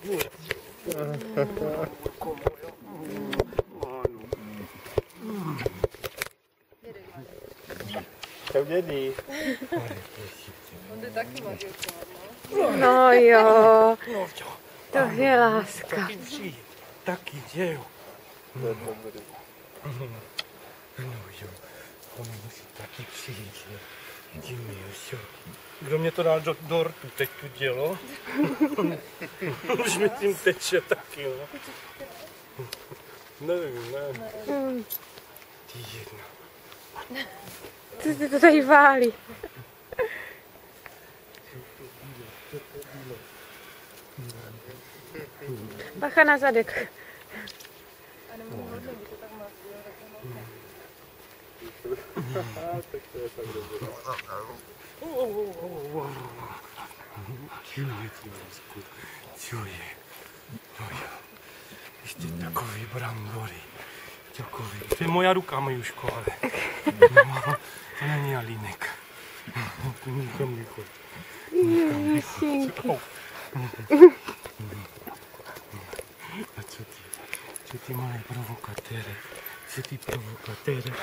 Čau dědí. On jde taky Matějko, No jo, to je láska. Taky přijít, taky děju. No jo, on musí taky přijít. Kdo mě to dal do rtu teď tu dělo? Už mi tím teče taky, no. Nevím, ne. Ty jedna. Ty to tady válí. Bacha na zadek. A nemůžu hodně, když to tak má Tak to je tak dobře. Čuje ty vrázku, čuje. No jo, ještě takový brambory. Takový. To je moja ruka, Majuško, ale. No, to není Alínek. To nikam nechodí. Ježinky. A co ty malé provokatéry? Co ty provokatéry?